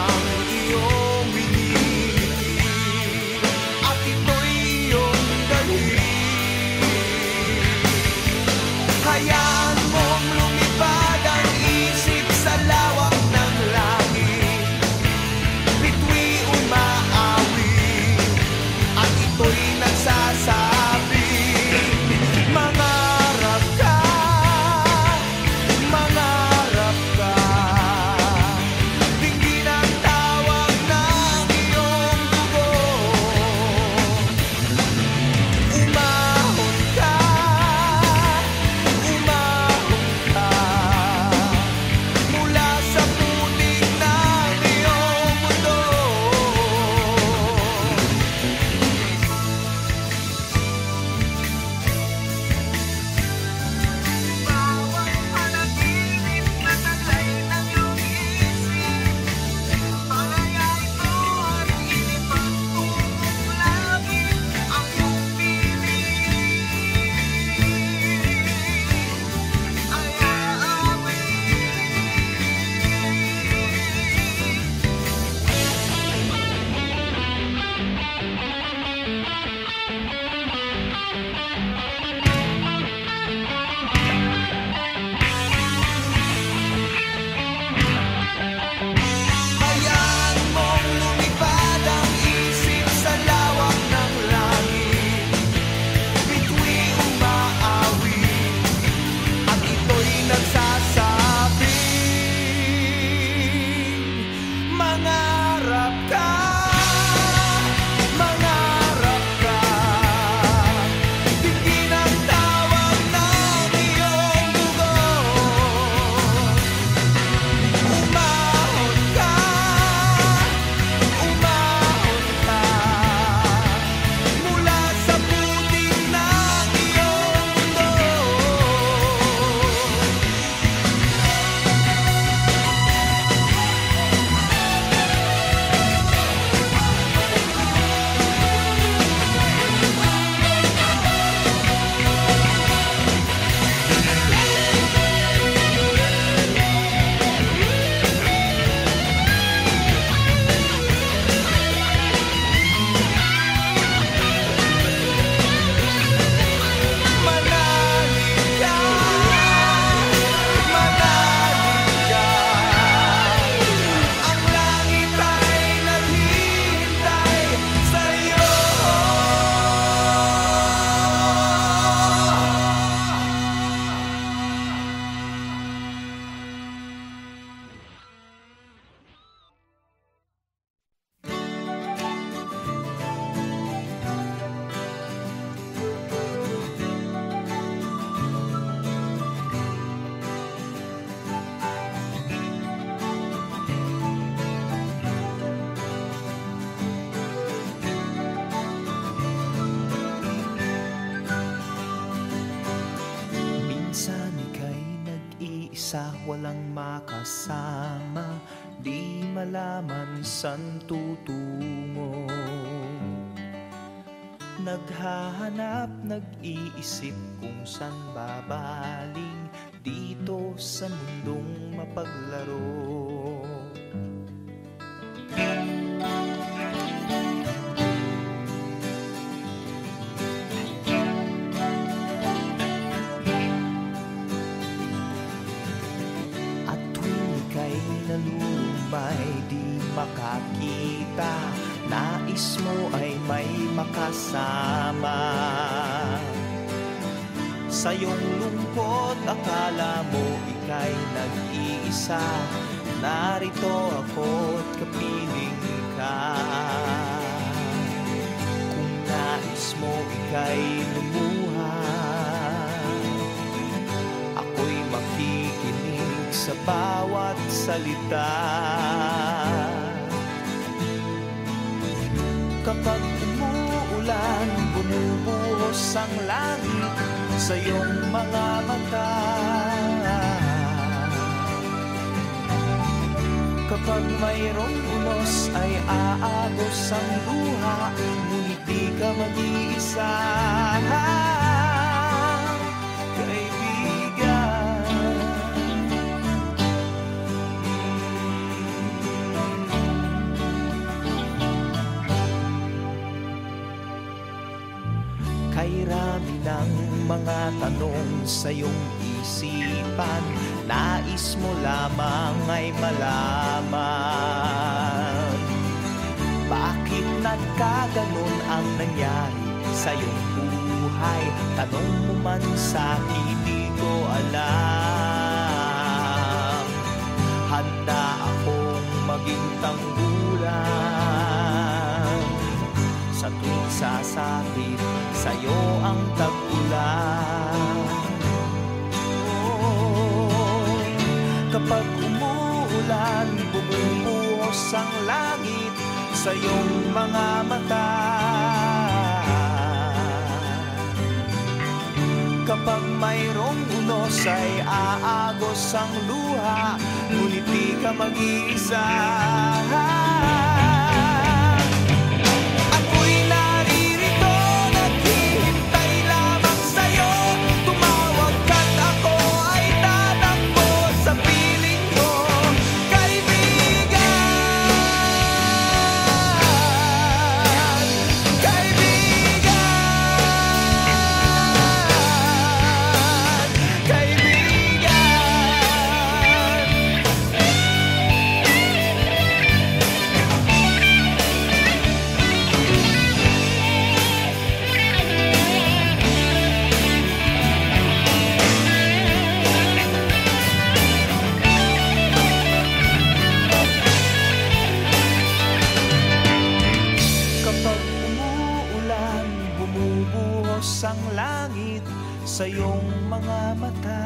ang iyong binibigay at ito'y iyong dalhin. Hayaan mong lumipad ang isip sa lawak ng langit, bituin umaawi at ito'y nagsasabi, mangarap ka, mangarap ka. Dinggin ang tawag ng iyong dugo, umahon ka, umahon ka mula sa putik ng iyong mundo. Bawat panaginip na taglay ng iyong isip, palaya ito at inipagtungong langit ang iyong piling ay aawi. Hayaan mong lumipad ang isip sa lawak ng langit, bituin umaawi at ito'y nagsasabi, mangarap ka, mangarap ka. Dinggin ang tawag ng iyong dugo, umahon ka, umahon ka mula sa putik ng iyong mundo. Manalig ka, manalig ka. Ang langit ay naghihintay sa'yo. Minsan ika'y nag-iisa, walang makasama, di malaman saan tutungo. Naghahanap, nag-iisip kung saan babaling dito sa mundong mapaglaro. At tuwing ika'y nalulumay, di makakita, nais mo ay may makasama. Sa iyong lungkot, akala mo ika'y nag-iisa, narito ako't kapiling ka. Kung nais mo ika'y lumuha, ako'y makikinig sa bawat salita. Kapag umuulan, bumubuhos ang langit sa iyong mga mata. Kapag mayroong unos ay aagos ang luha, ngunit di ka mag-iisa. Kaibigan, ay rami ng mga tanong sa iyong isipan. Nais mo lamang ay malaman, bakit nagkaganon ang nangyari sa iyong buhay? Tanong mo man sa hindi ko alam. Handa akong maging tanggulan sa tuwing sasapit sa'yo ang tag-ulan. Oh, kapag umuulan, bumubuhos ang langit sa iyong mga mata. Kapag mayroong unos ay aagos ang luha, ngunit di ka mag-iisa. Ako'y naririto, naghihintay lamang sa'yo. Tumawag ka't ako ay tatakbo sa piling mo, kaibigan. Ang langit sa iyong mga mata.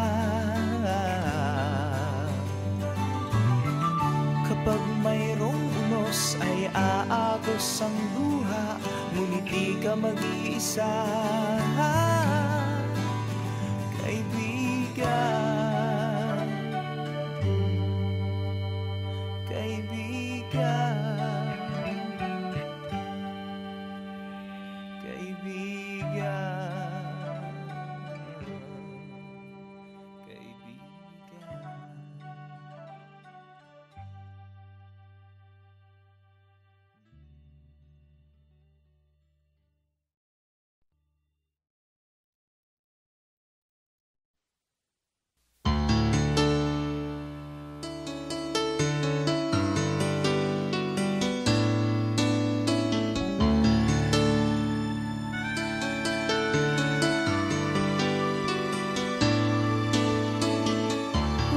Kapag mayroong unos ay aagos ang luha, ngunit di ka mag-iisa, kaibigan. Kaibigan.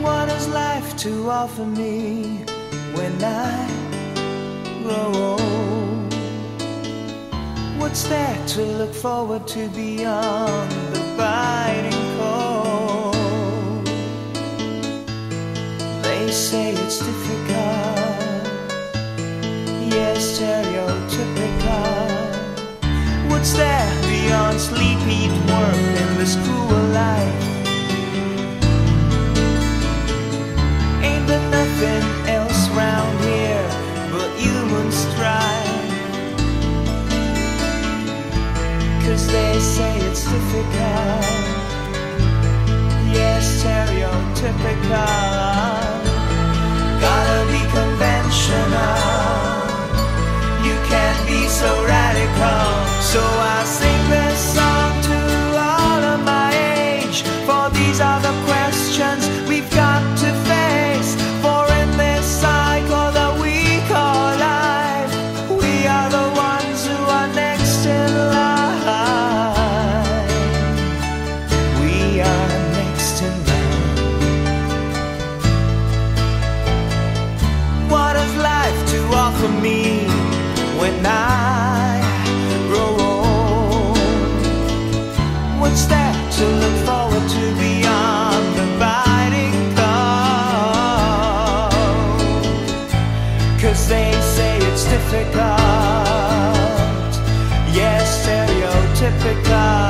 What has life to offer me when I grow old? What's there to look forward to beyond the biting cold? They say it's difficult, yes, stereotypical. What's there beyond sleep, eat, work in this cruel life? Nothing else round here but human strife. 'Cause they say it's difficult, yes, stereotypical. Gotta be conventional, you can't be so radical. So I sing this song to all of my age, for these are the questions we've got to face. For in this cycle that we call life, we are the ones who are next in line. We are next in line. What has life to offer me when I grow old? What's there to look forward to beyond the biting cold? 'Cause they say it's difficult, yes, stereotypical.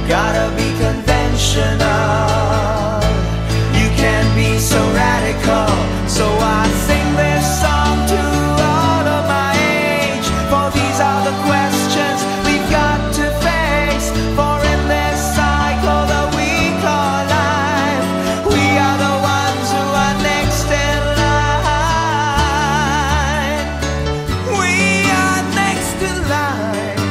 Gotta be conventional, you can't be so radical. So I sing this song to all of my age, for these are the questions we've got to face. For in this cycle that we call life, we are the ones who are next in line. We are next in line.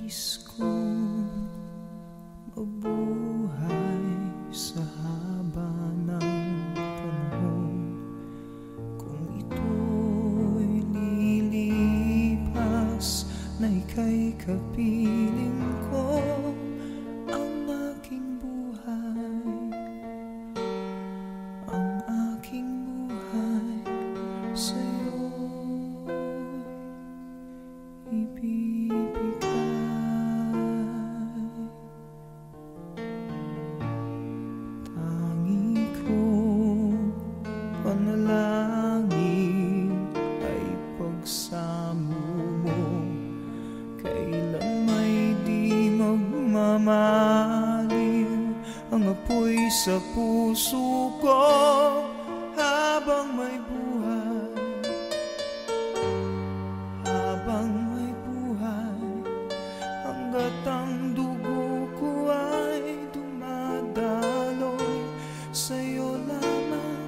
Nais kong mabuhay sa haba ng panahon. Kung ito'y lilipas na ika'y kapiling ko, ang aking buhay, ang aking buhay sa'yo ibibigay. Tangi kong panalangin ay pagsamo mo, kailan may di magmamalim ang apoy sa puso ko habang may buhay, habang may buhay, hanggat ang dugo ko ay dumadaloy, sa'yo lamang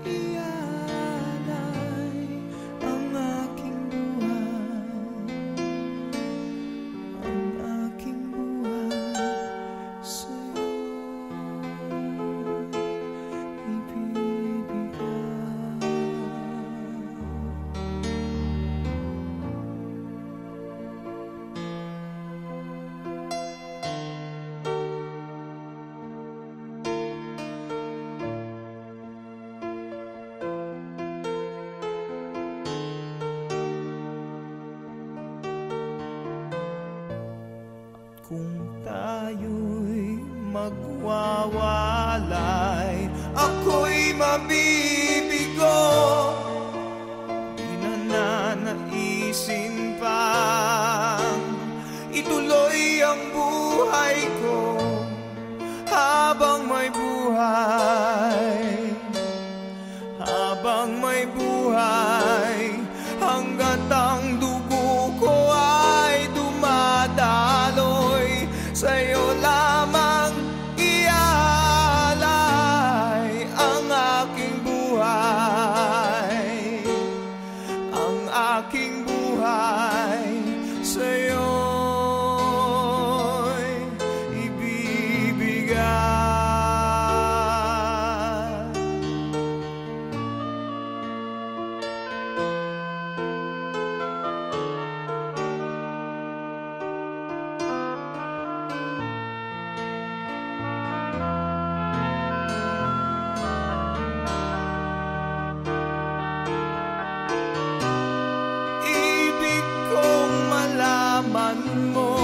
ialay ang aking buhay, ang aking buhay sa'yo ibibigay. Kung tayo'y magwawalay, ako'y mabibigo. Di na nanaisin pang ituloy ang buhay ko habang may buhay, habang may buhay, hanggat ang dugo ko ay dumadaloy, sa'yo lamang ialay ang aking buhay, ang aking buhay sa'yo'y ibibigay. Ibig kong malaman mo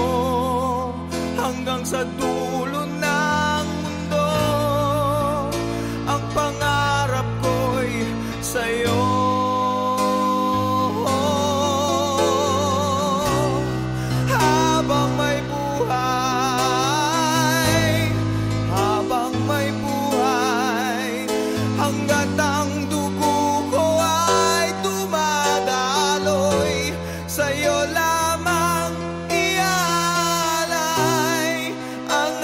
hanggang sa dulo ng mundo, ang pangarap ko'y sa'yo. Habang may buhay, habang may buhay, hanggat ang dugo ko ay dumadaloy, sa'yo lamang ialay ang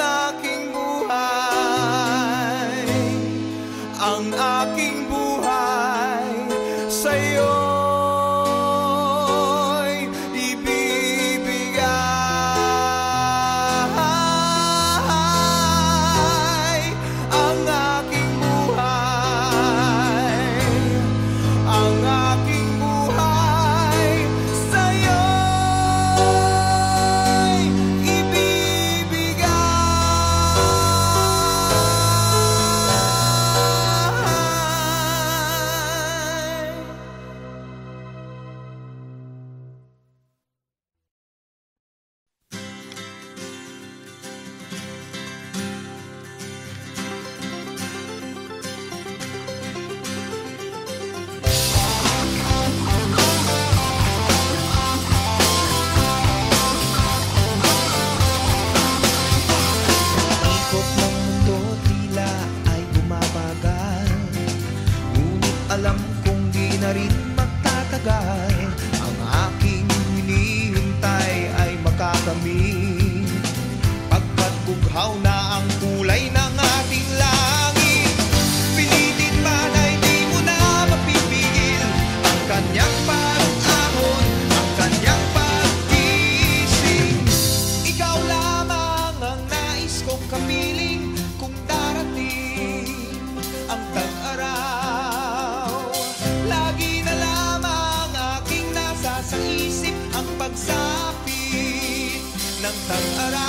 ng tag-araw.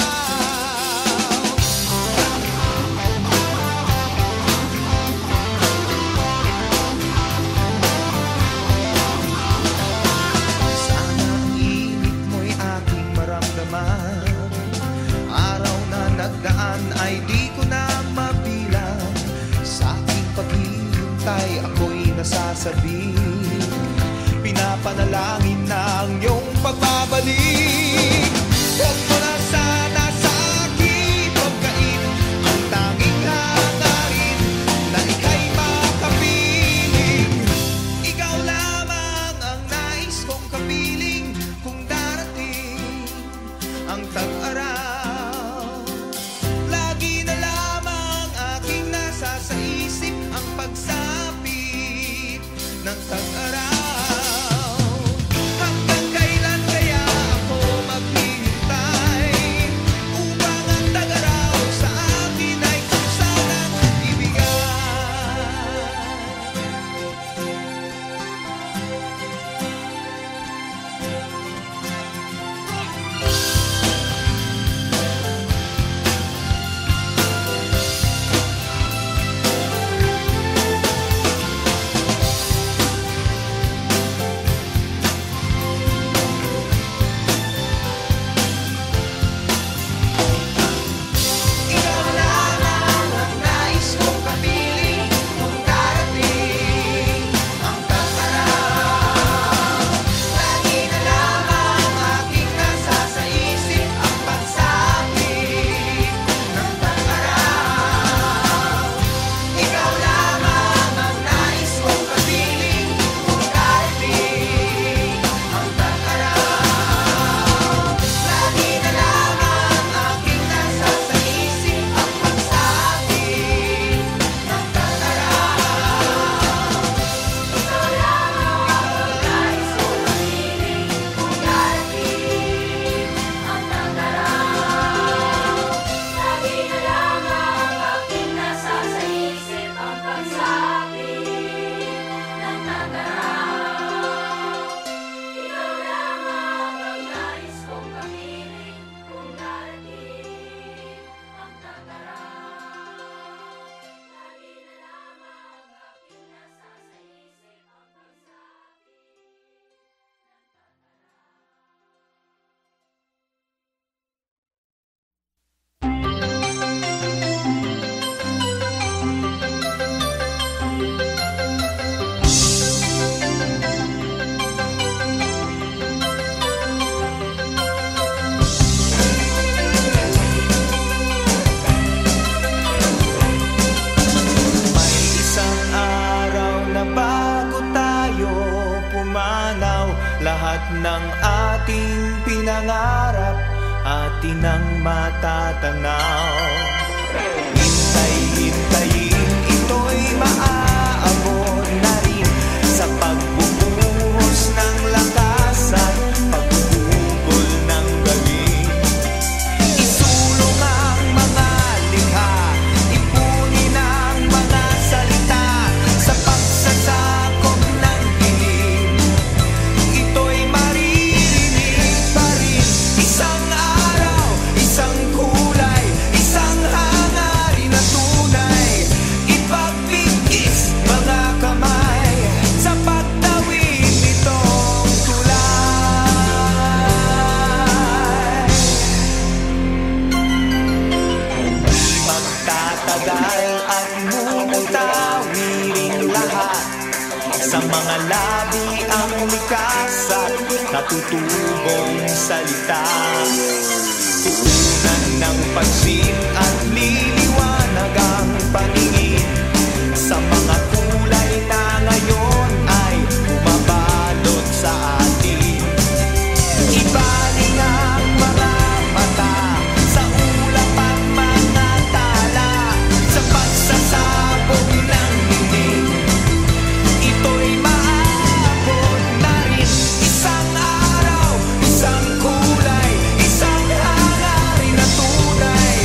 Sana ang init mo'y aking maramdaman. Araw na nagdaan ay di ko na mabilang. Sa aking paghihintay ako'y nasasabi, pinapanalangin na ang iyong pagbabalik. Huwag mo na sana sa akin pagkain ang tanging hangarin na ika'y makapiling. Ikaw lamang ang nais kong kapiling kung darating ang tag-araw. Lagi na lamang aking nasa sa isip ang pagsapit ng tag-araw. Lahat ng ating pinangarap atin ang matatanaw. Hintay-hintayin, ito'y maaabot na rin sa pagbubuhos ng lakas at pagbubugol ng galing. Isulong ang mga likha, ipunin ang mga salita sa pagsasakop ng dilim. Ito'y maririnig pa rin. Isang araw, isang kulay, isang hangarin na tunay. Ipagpigis mga kamay sa pagtawid nitong tulay. Di magtatagal at mumutawiring lahat. Sa mga labi ang likas at natutubong salita. Tuunan ng pansin at liliwanag ang paningin sa mga kulay na ngayon ay bumabalot sa atin. Ibaling ang mga mata sa ulap at mga tala sa pagsasabog ng dinig. Ito'y maabot na rin. Isang araw, isang kulay, isang hangarin na tunay.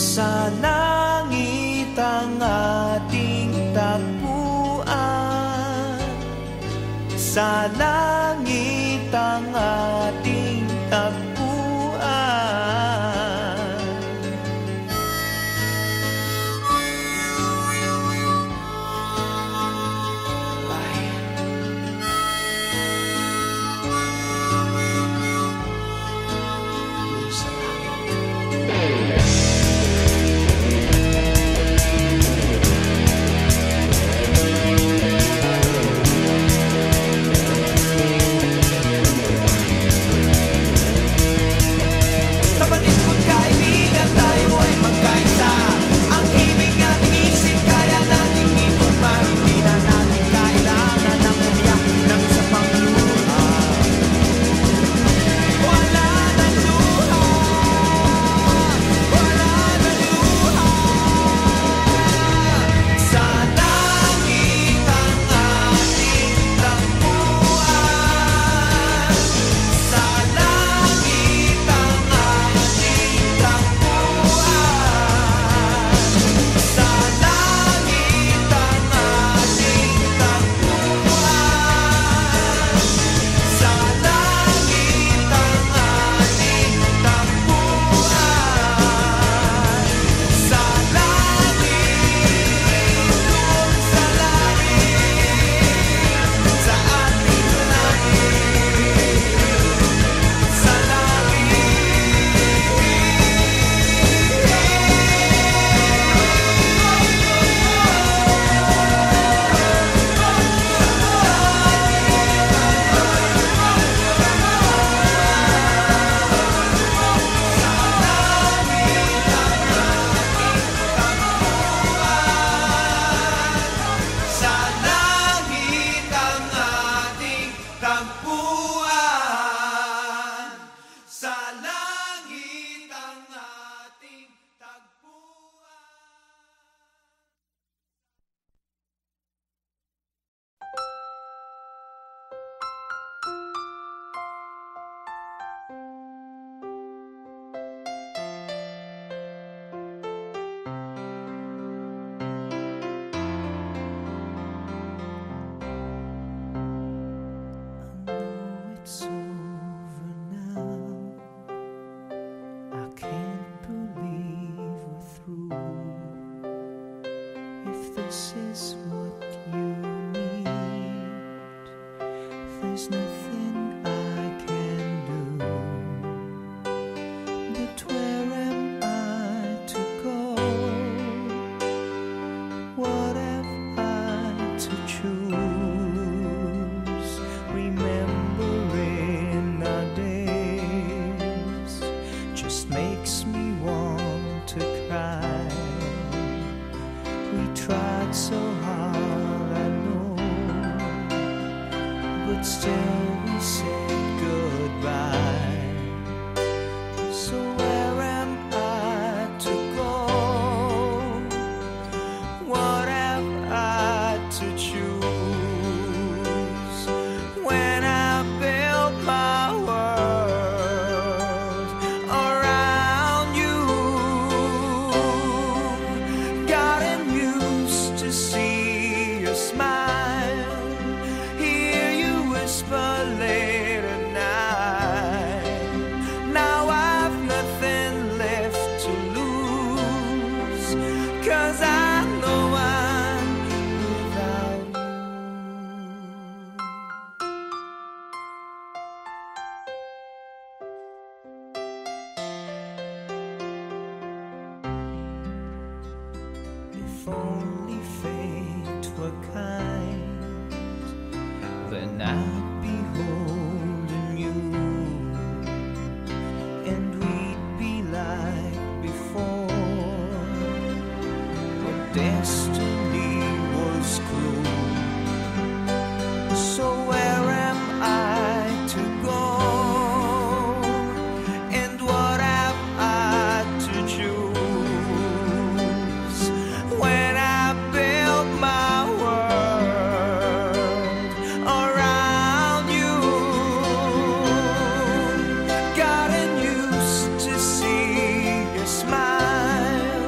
sa langit ang ating tagpuan, sa langit ang ating tagpuan. This is what you need. There's nothing I can do. But where am I to go? What have I to choose? Remembering our days just makes me want to cry. We tried so hard, I know, but still we said goodbye. So where am I to go? What have I to choose? When I built my world around you, gotten used to see your smile, hear you whisper late at night. Now I've nothing left to lose, 'cause I know I'm without you. If only fate were kind, then I'd be holding you, and we'd be like before. But destiny was cruel. So where am I to go? And what have I to choose? When I built my world around you, gotten used to see your smile,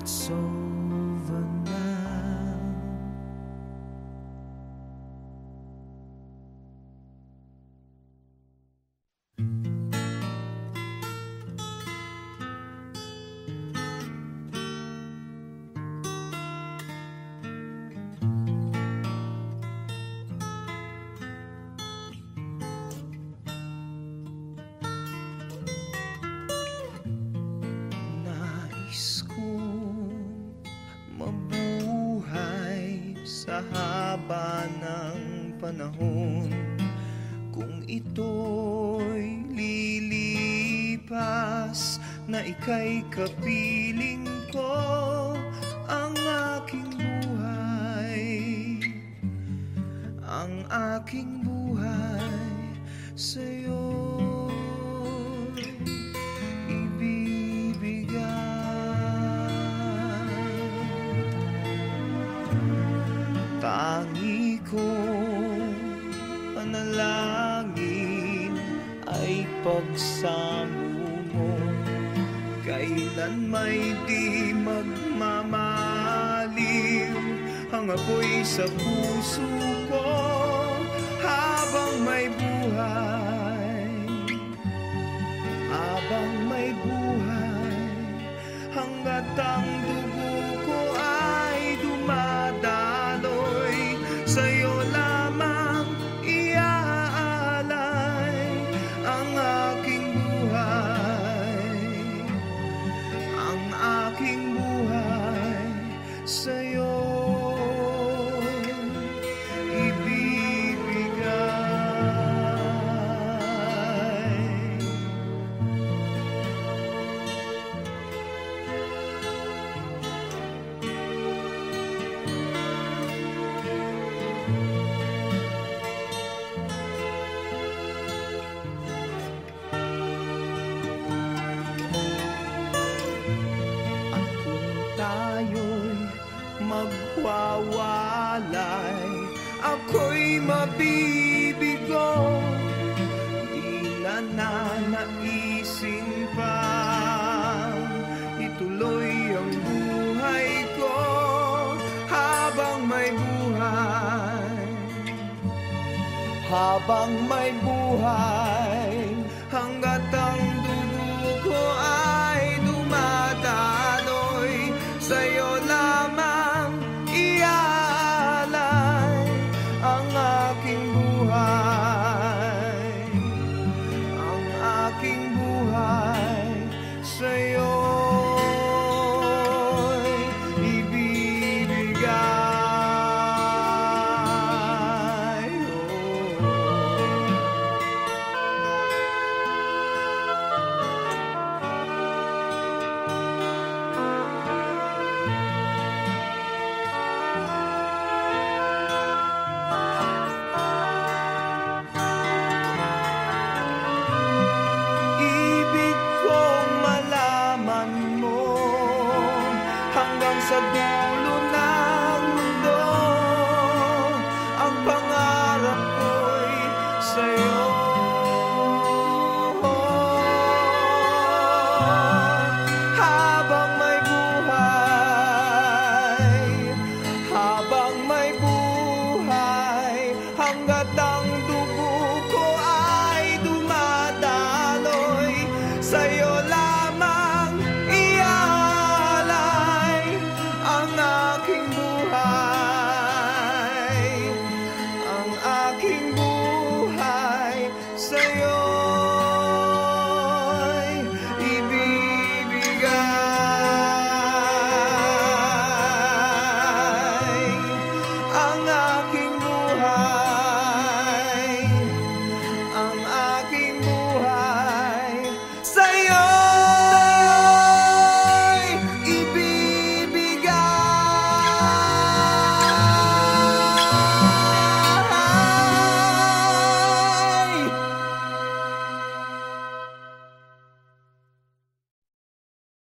it's over now. Sa haba ng panahon, kung ito'y lilipas, na ika'y kapiling ko, ang aking buhay sa'yo tangi kong panalangin ay pagsamo mo, kailan may di magmamaliw ang apoy sa puso ko habang may buhay, hanggat ang dugo ko ay dumadaloy, sa'yo lamang iaalay ang aking buhay sa'yo ibibigay. Magwawalay, ako'y mabibigo, di na nanaisin pa ituloy ang buhay ko habang may buhay, hanggat ang dugo ko ay dumadaloy, sa'yo lamang iaalay ang aking buhay sa'yo'y ibibigay. Sa dulo ng mundo, ang pangarap ko'y sa'yo.